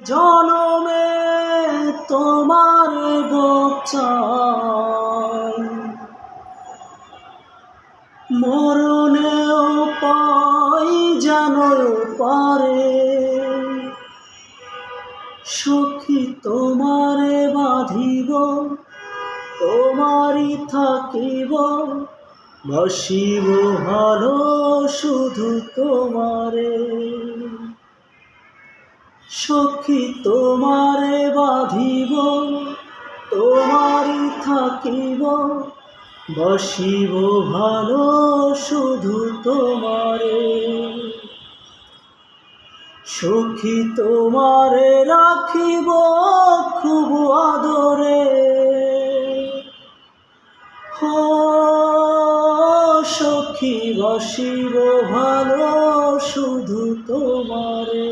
জনমে তোমার গোচাই, মরণেও পাই যেন পারে। সখী তোমারে বাঁধিব, তোমারই থাকিব, বাসিব ভালো শুধু তোমারে। সখী তোমারে বাঁধিব, তোমারই থাকিব, বাসিব ভালো শুধু তোমারে। সখী তোমারে রাখিব খুব আদরে, হো সখী বাসিব ভালো শুধু তোমারে।